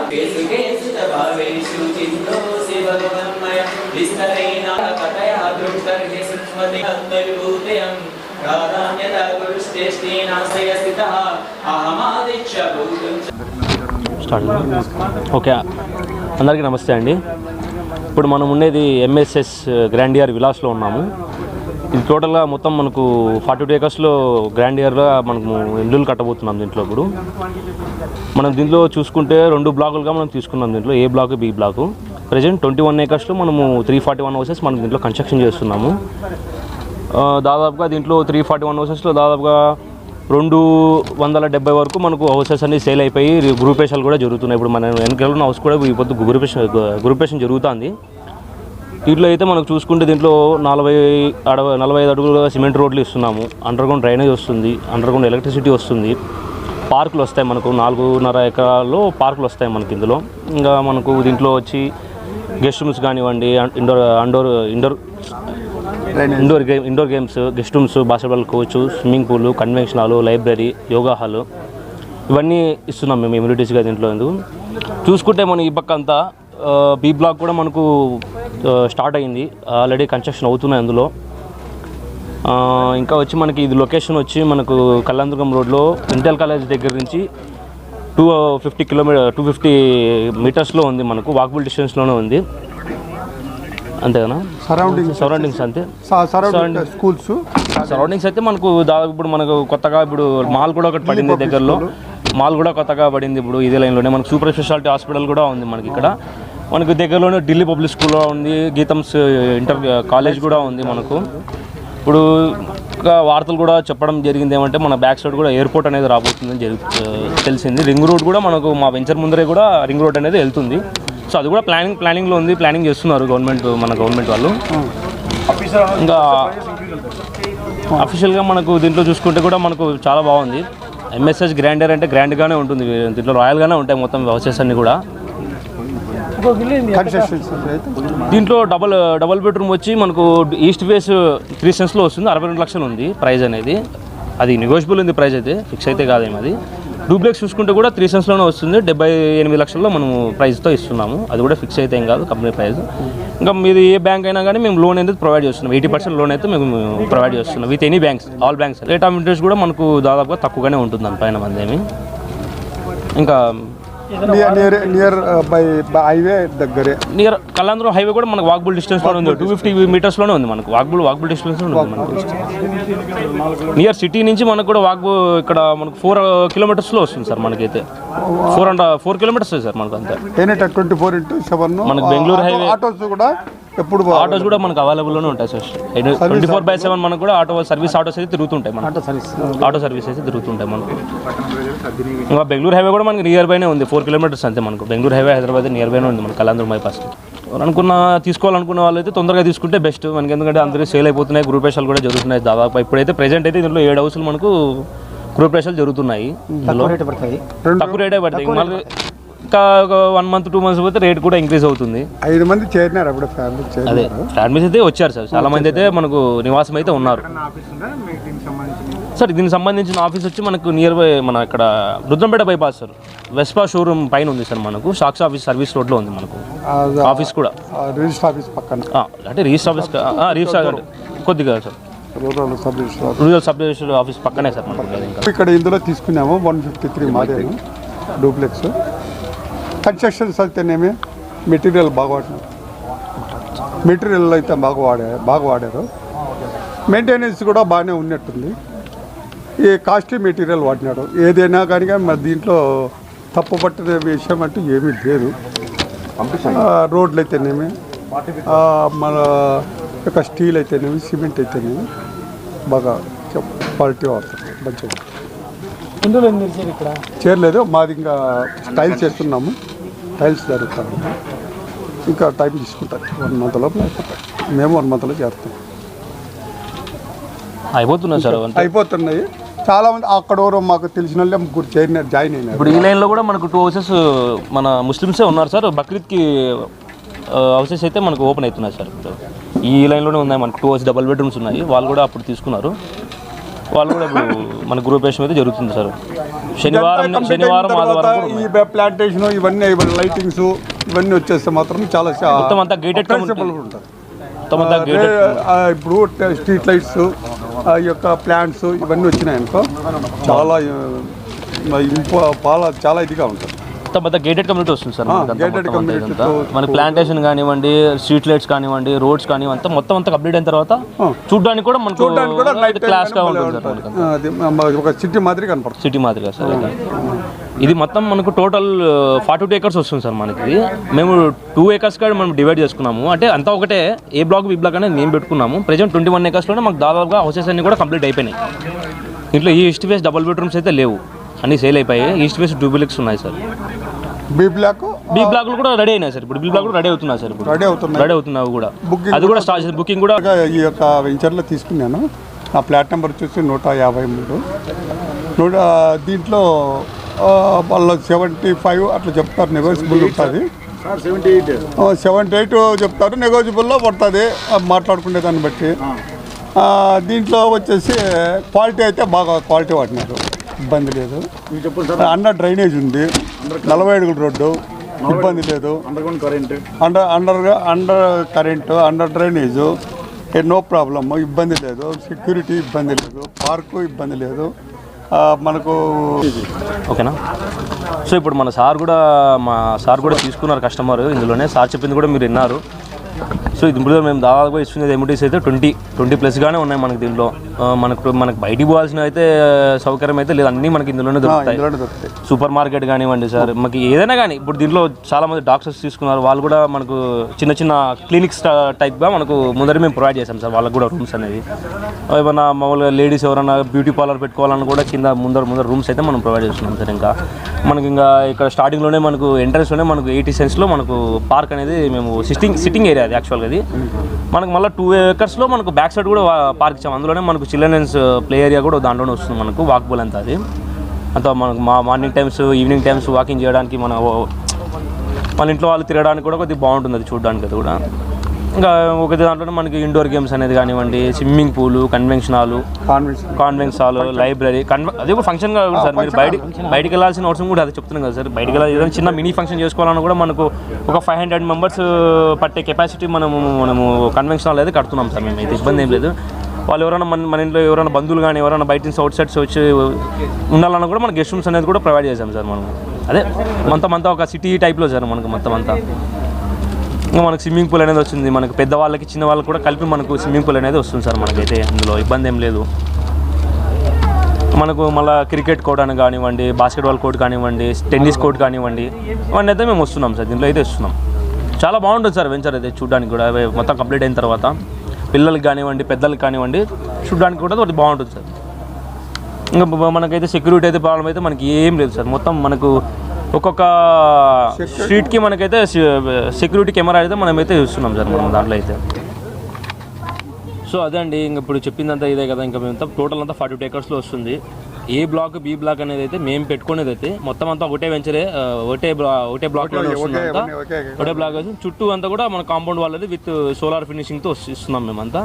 Okay, అందరికీ నమస్తే అండి. ఇప్పుడు మనం ఉండేది ఎంఎస్ఎస్ గ్రాండ్ ఇయర్ విలాస్లో ఉన్నాము. ఇది టోటల్గా మొత్తం మనకు 42 ఏకర్స్లో గ్రాండ్ ఇయర్గా మనకు ఇల్లులు కట్టబోతున్నాం. దీంట్లో ఇప్పుడు మనం దీంట్లో చూసుకుంటే 2 బ్లాకులుగా మనం తీసుకున్నాం. దీంట్లో ఏ బ్లాక్, బి బ్లాకు. ప్రజెంట్ 21 ఏకర్స్లో మనము 341 హౌసెస్ మనం దీంట్లో కన్స్ట్రక్షన్ చేస్తున్నాము. దాదాపుగా దీంట్లో 341 హౌసెస్లో దాదాపుగా 270 వరకు మనకు హౌసెస్ అన్ని సేల్ అయిపోయి గ్రూపేషన్లు కూడా జరుగుతున్నాయి. ఇప్పుడు మన వెనకాల హౌస్ కూడా ఈ పొద్దు గ్రూపేషన్ జరుగుతుంది. దీంట్లో అయితే మనకు చూసుకుంటే దీంట్లో 45 అడుగుల సిమెంట్ రోడ్లు ఇస్తున్నాము. అండర్గ్రౌండ్ డ్రైనేజ్ వస్తుంది, అండర్గ్రౌండ్ ఎలక్ట్రిసిటీ వస్తుంది, పార్కులు వస్తాయి. మనకు 4.5 ఎకరాల్లో పార్కులు వస్తాయి మనకి ఇందులో. ఇంకా మనకు దీంట్లో వచ్చి గెస్ట్ రూమ్స్ కానివ్వండి, indoor games, guest rooms, basketball coach, swimming pool, convention hall, library, yoga hall ఇవన్నీ ఇస్తున్నాం మేము ఇమ్యూనిటీస్గా. దీంట్లో చూసుకుంటే మనం ఈ పక్క అంతా బి బ్లాక్ కూడా మనకు స్టార్ట్ అయింది, ఆల్రెడీ కన్స్ట్రక్షన్ అవుతున్నాయి అందులో. ఇంకా వచ్చి మనకి ఇది లొకేషన్ వచ్చి మనకు కళ్యాణదుర్గం రోడ్లో ఇంటెల్ కాలేజ్ దగ్గర నుంచి 250 మీటర్స్లో ఉంది. మనకు వాకబుల్ డిస్టెన్స్లోనే ఉంది, అంతేనా? సరౌండింగ్స్ అంతే. సరౌండింగ్స్ అయితే మనకు దాదాపు ఇప్పుడు మనకు కొత్తగా ఇప్పుడు మాల్ కూడా ఒకటి పడింది, దగ్గరలో మాల్ కూడా కొత్తగా పడింది. ఇప్పుడు ఇదే లైన్లోనే మనకు సూపర్ స్పెషాలిటీ హాస్పిటల్ కూడా ఉంది మనకి ఇక్కడ. మనకు దగ్గరలోనే ఢిల్లీ పబ్లిక్ స్కూల్ ఉంది, గీతంస్ ఇంటర్ కాలేజ్ కూడా ఉంది మనకు. ఇప్పుడు వార్తలు కూడా చెప్పడం జరిగింది ఏమంటే మన బ్యాక్ సైడ్ కూడా ఎయిర్పోర్ట్ అనేది రాబోతుందని తెలిసింది. రింగ్ రోడ్ కూడా మనకు మా వెంచర్ ముందరే కూడా రింగ్ రోడ్ అనేది వెళ్తుంది. సో అది కూడా ప్లానింగ్లో ఉంది, ప్లానింగ్ చేస్తున్నారు మన గవర్నమెంట్ వాళ్ళు. ఇంకా అఫీషియల్గా మనకు దీంట్లో చూసుకుంటే కూడా మనకు చాలా బాగుంది. ఎంఎస్ఎస్ గ్రాండర్ అంటే గ్రాండ్గానే ఉంటుంది, దీంట్లో రాయల్గానే ఉంటాయి మొత్తం హౌసెస్ అన్నీ కూడా. దీంట్లో డబల్ బెడ్రూమ్ వచ్చి మనకు ఈస్ట్ ఫేస్ 3 సెన్స్లో వస్తుంది. 62 లక్షలు ఉంది ప్రైస్ అనేది. అది నెగోషియబుల్ ఉంది ప్రైస్, అయితే ఫిక్స్ అయితే కాదేమో. అది డూప్లెక్స్ చూసుకుంటే కూడా 3 సెన్స్లోనే వస్తుంది. 78 లక్షల్లో మనం ప్రైస్తో ఇస్తున్నాము. అది కూడా ఫిక్స్ అయితే ఏం కాదు, కంపెనీ ప్రైస్. ఇంకా మీది ఏ బ్యాంక్ అయినా కానీ మేము లోన్ అనేది ప్రొవైడ్ చేస్తున్నాం. 80% లోన్ అయితే మేము ప్రొవైడ్ చేస్తున్నాం with any banks, all banks. Rate of interest కూడా మనకు దాదాపుగా తక్కువగానే ఉంటుంది దానిపైన మందేమి. ఇంకా నియర్ కళ్యాణదుర్గం హైవే కూడా మనకు వాకబుల్ డిస్టెన్స్లో ఉంది. 250 మీటర్స్లోనే ఉంది మనకు, వాకబుల్ డిస్టెన్స్లో ఉంది మనకు. నియర్ సిటీ నుంచి మనకు కూడా ఇక్కడ మనకు 4 కిలోమీటర్స్లో వస్తుంది సార్. మనకైతే 4 కిలోమీటర్స్ సార్ మనకు అంతే. 24/7 మనకు బెంగళూరు హైవే ఆటోస్ కూడా మనకు అవైలబుల్లోనే ఉంటాయి సార్. 24/7 మనకు కూడా ఆటోస్ అయితే తిరుగుతుంటాయి. ఆటో సర్వీస్ అయితే తిరుగుతుంటాయి మనకు. ఇంకా బెంగళూరు హైవే కూడా మనకి నియర్ బైనే ఉంది, 4 కిలోమీటర్స్ అంతే మనకు. బెంగళూరు హైవే హైదరాబాద్ నియర్ బైనే ఉంది మనకు కళ్యాణదుర్గం బైపాస్కి. తీసుకోవాలనుకున్న వాళ్ళు అయితే తొందరగా తీసుకుంటే బెస్ట్ మనకి, ఎందుకంటే అందరూ సేల్ అయిపోతున్నాయి, గ్రూపేషాలు కూడా జరుగుతున్నాయి. దాదాపు ఇప్పుడైతే ప్రెజెంట్ అయితే దీంట్లో 7 హౌసులు మనకు గ్రూపేషాలు జరుగుతున్నాయి. తక్కువ రేటే పడతాయి. మళ్ళీ ఇంకా 1 మంత్ 2 మంత్స్ పోతే రేట్ కూడా ఇంక్రీజ్ అవుతుంది. 5 మంది చేరినారు అప్పుడు, ఫ్యామిలీస్ అయితే వచ్చారు సార్. చాలా మంది అయితే మనకు నివాసం అయితే ఉన్నారు సార్. దీనికి సంబంధించిన ఆఫీస్ వచ్చి మనకు నియర్ బై మన ఇక్కడ Rudrampet bypass sir, Vespa showroom పైన ఉంది సార్. మనకు సాక్షి ఆఫీస్ సర్వీస్ రోడ్లో ఉంది మనకు ఆఫీస్ కూడా. రిజిస్టర్ ఆఫీస్ పక్కన అంటే రిజిస్టర్ కొద్దిగా sir, rural sub register office పక్కనే సార్ మనకు. ఇక్కడ ఇందులో తీసుకున్నాము 153 మాదే డూప్లెక్స్. కన్స్ట్రక్షన్స్ అయితేనేమి మెటీరియల్ బాగా వాడినారు, మెటీరియల్ అయితే బాగా వాడారు. మెయింటెనెన్స్ కూడా బాగానే ఉన్నట్టుంది. ఈ కాస్ట్లీ మెటీరియల్ వాడినాడు. ఏదైనా కానీ మరి దీంట్లో తప్పు పట్టిన విషయం అంటూ ఏమీ లేదు. రోడ్లు అయితేనేమి, మన యొక్క స్టీల్ అయితేనేమి, సిమెంట్ అయితేనేమి బాగా క్వాలిటీ వాడుతుంది మంచిగా. చేరలేదు మాది, ఇంకా టైల్స్ చేస్తున్నాము. టైల్స్ జరుగుతాము, ఇంకా టైం తీసుకుంటారు. 1 మంత్ లోపల అయిపోతాయి. మేము 1 మంత్లో చేస్తాం. అయిపోతున్నాయి. చాలా మంది అక్కడ మాకు తెలిసిన వాళ్ళే ముగ్గురు జాయిన్ అయినారు. ఇప్పుడు ఈ లైన్లో కూడా మనకు 2 హౌసెస్ మన ముస్లిమ్సే ఉన్నారు సార్. బక్రీద్కి హౌసెస్ అయితే మనకు ఓపెన్ అవుతున్నాయి సార్. ఇప్పుడు ఈ లైన్లోనే ఉన్నాయి మనకు 2 హౌసెస్ డబల్ బెడ్రూమ్స్ ఉన్నాయి. వాళ్ళు కూడా అప్పుడు తీసుకున్నారు. వాళ్ళు కూడా ఇప్పుడు మన గృహప్రవేశం అయితే జరుగుతుంది సార్. శనివారం ఆదివారం ఈ ప్లాంటేషన్ ఇవన్నీ లైటింగ్స్ ఇవన్నీ వచ్చేస్తే మాత్రం చాలా మొత్తం అంతా గేటెడ్ ఉంటుంది. మొత్తం అంతా గేటెడ్. ఇప్పుడు స్ట్రీట్ లైట్స్ ఈ యొక్క ప్లాంట్స్ ఇవన్నీ వచ్చినాయి అనుకో చాలా చాలా ఇదిగా ఉంటుంది. మొత్తం అంతా గేటెడ్ కమ్యూనిటీ వస్తుంది సార్. గేటెడ్ కమ్యూనిటీ మన ప్లాంటేషన్ కానివ్వండి, స్ట్రీట్ లైట్స్ కానివ్వండి, రోడ్స్ కానివ్వండి, మొత్తం అంతా కంప్లీట్ అయిన తర్వాత చూడడానికి కూడా మనకు క్లాస్ గా ఉంటుంది సార్. ఒక సిటీ మాదిరి కనపడుతుంది. సిటీ మాదిరిగా సార్. ఇది మొత్తం మనకు టోటల్ 42 acres వస్తుంది సార్. మనకి మేము 2 acres కాడ మనం డివైడ్ చేసుకున్నాము. అంటే అంతా ఒకటే ఏ బ్లాక్ బి బ్లాక్ అనేది మేము పెట్టుకున్నాము. ప్రెజెంట్ 21 acres లోనే మాకు దాదాపుగా హౌసెస్ అన్ని కూడా కంప్లీట్ అయిపోయినాయి. ఇంట్లో ఈస్ట్ ఫేస్ డబుల్ బెడ్రూమ్స్ అయితే లేవు, అన్ని సేల్ అయిపోయాయి. ఈస్ట్ ఫేస్ డూప్లెక్స్ ఉన్నాయి సార్. బి బ్లాక్లు కూడా రెడీ అయినాయి సార్. ఇప్పుడు బి బ్లాక్ కూడా రెడీ అవుతున్నాయి సార్. రెడీ అవుతున్నావు కూడా. అది కూడా స్టార్ట్ బుకింగ్ కూడా ఈ యొక్క వెంచర్లో తీసుకున్నాను. నా ప్లాట్ నెంబర్ వచ్చేసి 153. దీంట్లో వాళ్ళు 75 అట్లా చెప్తారు, నెగోజిబుల్ ఉంటుంది. 78 చెప్తారు, నెగోజిబుల్లో పడుతుంది మాట్లాడుకునే దాన్ని బట్టి. దీంట్లో వచ్చేసి క్వాలిటీ అయితే బాగా క్వాలిటీ వాడినారు, ఇబ్బంది లేదు. అండర్ డ్రైనేజ్ ఉంది, 40 అడుగుల రోడ్డు, ఇబ్బంది లేదు. Under current, under drainage, no problem, ఇబ్బంది లేదు. సెక్యూరిటీ ఇబ్బంది లేదు, పార్కు ఇబ్బంది లేదు మనకు. ఓకేనా. సో ఇప్పుడు మా సార్ కూడా తీసుకున్నారు కస్టమర్. ఇందులోనే సార్ చెప్పింది కూడా మీరు విన్నారు. సో ఇది ఇప్పుడు మేము దాదాపుగా ఇస్తున్నది ఎమ్యూనిటీస్ అయితే 20+ ఉన్నాయి మనకి. దీంట్లో మనకు బయటికి పోవాల్సిన అయితే సౌకర్యం అయితే లేదు, అన్నీ మనకి ఇందులోనే దొరుకుతాయి. సూపర్ మార్కెట్ కానివ్వండి సార్, మనకి ఏదైనా కానీ. ఇప్పుడు దీంట్లో చాలామంది డాక్టర్స్ తీసుకున్నారు, వాళ్ళు కూడా మనకు చిన్న క్లినిక్స్ టైప్గా మనకు ముందర మేము ప్రొవైడ్ చేసాం సార్. వాళ్ళకు కూడా రూమ్స్ అనేవి ఏమన్నా మామూలుగా లేడీస్ ఎవరైనా బ్యూటీ పార్లర్ పెట్టుకోవాలని కూడా కింద ముందర రూమ్స్ అయితే మనం ప్రొవైడ్ చేస్తున్నాం సార్. ఇంకా ఇక్కడ స్టార్టింగ్లోనే మనకు ఎంట్రన్స్లోనే మనకు 80 cents మనకు పార్క్ అనేది మేము సిట్టింగ్ ఏరియా అది యాక్చువల్గా. అది మనకు మళ్ళీ 2 acres మనకు బ్యాక్ సైడ్ కూడా పార్క్ ఇచ్చాము. అందులోనే మనకు చిల్డ్రన్స్ ప్లే ఏరియా కూడా దాంట్లోనే వస్తుంది మనకు. వాకబుల్ అంతా అది అంతా మనకు morning times, evening times walking చేయడానికి, మన ఇంట్లో వాళ్ళు తిరగడానికి కూడా కొద్దిగా బాగుంటుంది అది చూడడానికి. అది కూడా ఇంకా ఒక దాంట్లోనే మనకి ఇండోర్ గేమ్స్ అనేది కానివ్వండి, swimming pool, convention hall, library, అది కూడా ఫంక్షన్ కాదు సార్. మీరు బయటికి వెళ్ళాల్సిన అవసరం కూడా అది చెప్తున్నాం కదా సార్. బయటికి వెళ్ళాలి, ఏదైనా చిన్న మినీ ఫంక్షన్ చేసుకోవాలన్నా కూడా మనకు ఒక 500 members పట్టే కెపాసిటీ మనము కన్వెన్షన్ హాల్ అయితే కడుతున్నాం సార్. మేము అయితే ఇబ్బంది ఏం లేదు. వాళ్ళు ఎవరైనా మన ఇంట్లో ఎవరైనా బంధువులు కానీ ఎవరైనా బయట నుంచి అవుట్ సైడ్స్ వచ్చి ఉండాలన్నా కూడా మన గెస్ట్ రూమ్స్ అనేది కూడా ప్రొవైడ్ చేసాం సార్ మనం. అదే మొత్తం ఒక సిటీ టైప్లో సార్ మనకు మొత్తం అంతా. ఇంకా మనకు స్విమ్మింగ్ పూల్ అనేది వస్తుంది. మనకు పెద్దవాళ్ళకి చిన్న వాళ్ళకి కూడా కలిపి మనకు స్విమ్మింగ్ పూల్ అనేది వస్తుంది సార్. మనకైతే అందులో ఇబ్బంది ఏం లేదు. మనకు మళ్ళీ క్రికెట్ కోర్ట్ అని కానివ్వండి, బాస్కెట్బాల్ కోర్ట్ కానివ్వండి, టెన్నిస్ కోర్ట్ కానివ్వండి, ఇవన్నీ అయితే మేము వస్తున్నాం సార్. దీంట్లో అయితే వస్తున్నాం. చాలా బాగుంటుంది సార్ వెంచర్ అయితే చూడడానికి కూడా. మొత్తం కంప్లీట్ అయిన తర్వాత పిల్లలకి కానివ్వండి, పెద్దలకి కానివ్వండి, చూడడానికి కూడా ఒకటి బాగుంటుంది సార్. ఇంకా మనకైతే సెక్యూరిటీ అయితే ప్రాబ్లం అయితే మనకి ఏం లేదు సార్. మొత్తం మనకు ఒక్కొక్క స్ట్రీట్కి మనకైతే సెక్యూరిటీ కెమెరా అయితే మనమైతే చూస్తున్నాం సార్ మనం దాంట్లో అయితే. సో అదే అండి, ఇంక ఇప్పుడు చెప్పిందంతా ఇదే కదా. ఇంకా మేము టోటల్ అంతా 42 acres వస్తుంది. ఏ బ్లాక్ బి బ్లాక్ అనేది అయితే మేము పెట్టుకునేది అయితే మొత్తం అంతా ఒకటే వెంచరే, ఒకటే బ్లాక్లో వస్తుంది. అంతా ఒకటే బ్లాక్ వస్తుంది. చుట్టూ అంతా కూడా మన కాంపౌండ్ వాళ్ళది విత్ సోలార్ ఫినిషింగ్తో ఇస్తున్నాం మేమంతా.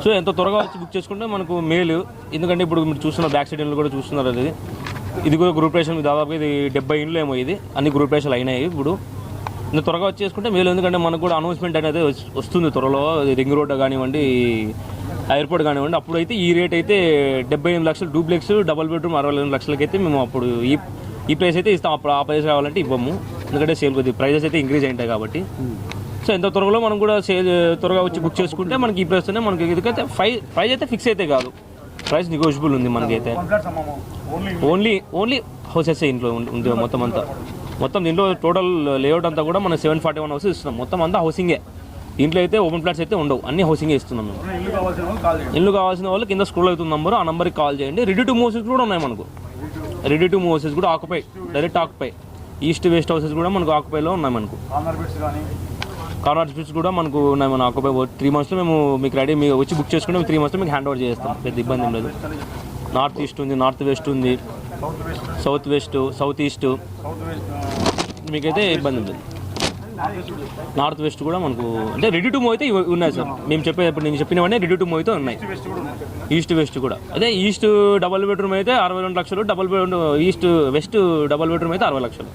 సో ఎంత త్వరగా వచ్చి బుక్ చేసుకుంటే మనకు మేలు. ఎందుకంటే ఇప్పుడు మీరు చూస్తున్న బ్యాక్ సైడ్ ఇండ్లు కూడా చూస్తున్నారు. ఇది కూడా గృహప్రవేశం దాదాపుగా ఇది 70 ఇండ్లు ఏమో. ఇది అన్ని గృహప్రవేశాలు అయినాయి. ఇప్పుడు ఇంత త్వరగా వచ్చేసుకుంటే మేలు. ఎందుకంటే మనకు కూడా అనౌన్స్మెంట్ అనేది వస్తుంది త్వరలో. రింగ్ రోడ్ కానివ్వండి, ఎయిర్పోర్ట్ కానివ్వండి. అప్పుడు అయితే ఈ రేట్ అయితే 78 లక్షలు డూప్లెక్స్ డబుల్ బెడ్రూమ్ 62 లక్షలకి అయితే మేము అప్పుడు ఈ ప్రైస్ అయితే ఇస్తాం. అప్పుడు ఆ ప్రైస్ కావాలంటే ఇవ్వము, ఎందుకంటే సేల్ కొద్దిగా ప్రైజెస్ అయితే ఇంక్రీజ్ అయింటాయి కాబట్టి. సో ఎంత త్వరలో మనం కూడా త్వరగా వచ్చి బుక్ చేసుకుంటే మనకి ఈ ప్రైస్తోనే మనకి. ఎందుకంటే ప్రైస్ అయితే ఫిక్స్ అయితే కాదు, ప్రైస్ నెగోషియబుల్ ఉంది మనకైతే. ఓన్లీ హౌసెస్ ఇంట్లో ఉంది మొత్తం దీంట్లో టోటల్ లేఅవుట్ అంతా కూడా మనం 741 హౌసెస్ ఇస్తున్నాం. మొత్తం అంతా హౌసింగే. దీంట్లో అయితే ఓపెన్ ప్లాట్స్ అయితే ఉండవు, అన్ని హౌసింగే ఇస్తున్నాం మేము. ఇల్లు కావాల్సిన వాళ్ళు కింద స్క్రోల్ అవుతున్న నంబర్, ఆ నెంబర్కి కాల్ చేయండి. రెడీ టు మూవ్ హౌసెస్ కూడా ఉన్నాయి మనకు. రెడీ టు మూవ్ హౌసెస్ కూడా direct occupy, east west houses కూడా మనకు ఆక్యుపైలో ఉన్నాయి. మనకు కార్నర్ స్పీట్స్ కూడా మనకు ఉన్నాయి. మన ఆక్యుపై 3 monthsలో మేము మీకు రెడీ మీరు వచ్చి బుక్ చేసుకుంటే మేము 3 monthsలో మీకు హ్యాండ్ ఓవర్ చేస్తాం. పెద్ద ఇబ్బంది ఏం లేదు. నార్త్ ఈస్ట్ ఉంది, నార్త్ వెస్ట్ ఉంది, సౌత్ వెస్ట్, సౌత్ ఈస్ట్, మీకైతే ఇబ్బంది లేదు. నార్త్ వెస్ట్ కూడా మనకు అంటే రెడీ టు మూవ్ అయితే ఉన్నాయి సార్. మేము ఇప్పుడు నేను చెప్పినవన్నీ రెడీ టు మూవ్ అయితే ఉన్నాయి. ఈస్ట్ వెస్ట్ కూడా అదే. ఈస్ట్ డబల్ బెడ్రూమ్ అయితే 62 లక్షలు, double bedroom east west double bedroom అయితే 60 లక్షలు.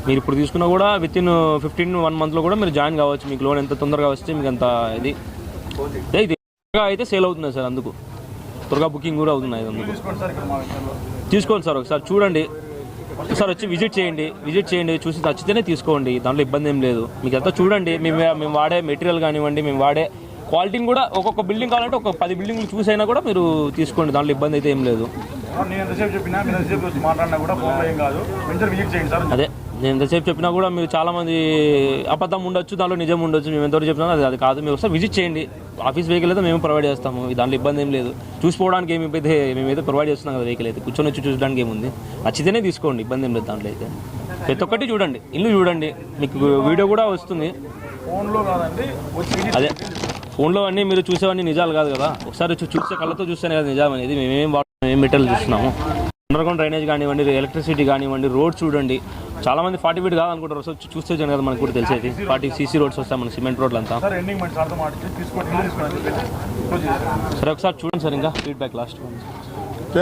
మీరు ఇప్పుడు తీసుకున్నా కూడా విత్ ఇన్ 15-1 మంత్లో కూడా మీరు జాయిన్ కావచ్చు. మీకు లోన్ ఎంత తొందరగా వస్తే మీకు అంత ఇది త్వరగా అయితే సేల్ అవుతుంది సార్. అందుకు త్వరగా బుకింగ్ కూడా అవుతున్నాయి. అందుకు తీసుకోండి సార్, ఒకసారి చూడండి, ఒకసారి వచ్చి విజిట్ చేయండి, చూసి నచ్చితేనే తీసుకోండి. దాంట్లో ఇబ్బంది ఏం లేదు. మీకు అంతా చూడండి, మేము వాడే మెటీరియల్ కానివ్వండి, మేము వాడే క్వాలిటీని కూడా ఒక్కొక్క బిల్డింగ్ కావాలంటే ఒక 10 బిల్డింగ్లు చూసైనా కూడా మీరు తీసుకోండి. దాంట్లో ఇబ్బంది అయితే ఏం లేదు. అదే నేను ఎంతసేపు చెప్పినా కూడా మీరు చాలామంది అబద్ధం ఉండొచ్చు, దాంట్లో నిజం ఉండొచ్చు. మేము ఎంతవరకు చెప్పినా అది కాదు. మీరు ఒకసారి విజిట్ చేయండి. ఆఫీస్ వెహికల్ అయితే మేము ప్రొవైడ్ చేస్తాము. దాంట్లో ఇబ్బంది ఏం లేదు. చూసుకోవడానికి ఏమైతే మేమైతే ప్రొవైడ్ చేస్తున్నాం కదా వెహికల్ అయితే. కూర్చొని వచ్చి చూడడానికి ఏముంది, నచ్చితేనే తీసుకోండి, ఇబ్బంది ఏం లేదు. దాంట్లో అయితే ప్రతి ఒక్కటి చూడండి, ఇల్లు చూడండి, మీకు వీడియో కూడా వస్తుంది. అదే ఫోన్లో అన్నీ మీరు చూసేవన్నీ నిజాలు కాదు కదా. ఒకసారి చూసే కళ్ళతో చూస్తేనే కదా నిజం అనేది. మేమేం మెటీరియల్ చూస్తున్నాము. అండర్గ్రౌండ్ డ్రైనేజ్ కానివ్వండి, ఎలక్ట్రిసిటీ కానివ్వండి, రోడ్ చూడండి. చాలామంది 40 ఫీట్ కాదనుకుంటారు. సో చూస్తే కదా మనకు కూడా తెలిసేది. 40 సీసీ రోడ్స్ వస్తాయి, మన సిమెంట్ రోడ్లు అంతా. సరే ఒకసారి చూడండి సార్. ఇంకా ఫీడ్బ్యాక్ లాస్ట్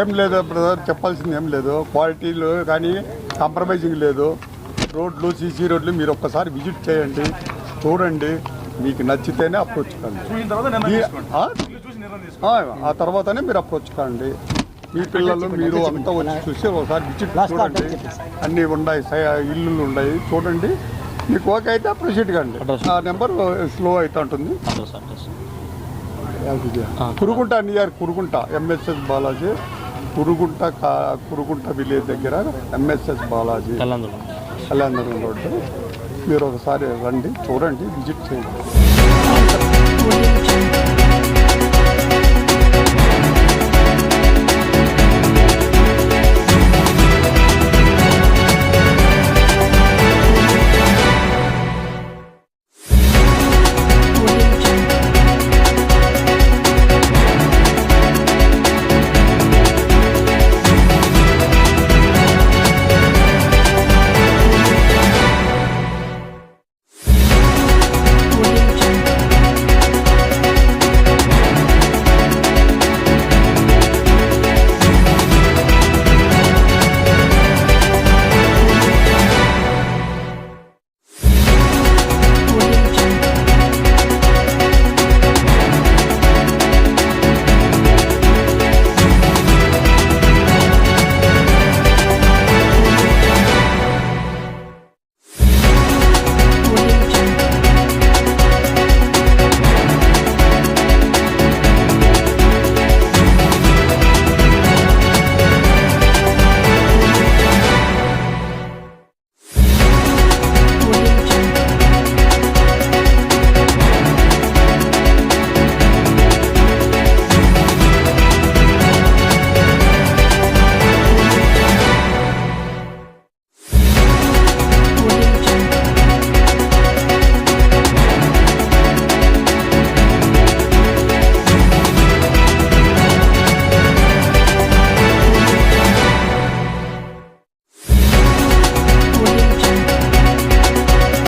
ఏం లేదు బ్రదర్, చెప్పాల్సింది ఏం లేదు. క్వాలిటీలు కానీ కాంప్రమైజింగ్ లేదు. రోడ్లు, సీసీ రోడ్లు మీరు ఒక్కసారి విజిట్ చేయండి, చూడండి, మీకు నచ్చితేనే అప్రోచ్ కండి. ఆ తర్వాతనే మీరు అప్రోచ్ కండి. మీ పిల్లలు మీరు అంతా వచ్చి చూసి ఒకసారి విజిట్ చూడండి. అన్నీ ఉన్నాయి, ఇల్లులు ఉన్నాయి, చూడండి. మీకు ఓకే అయితే అప్రిషియేట్ కండి. ఆ నెంబర్ స్లో అవుతూ ఉంటుంది. Kurugunta near Kurugunta MSS Balaji, Kurugunta village దగ్గర ఎంఎస్ఎస్ బాలాజీ కళ్యాణదుర్గం రోడ్డు. మీరు ఒకసారి రండి, చూడండి, విజిట్ చేయండి.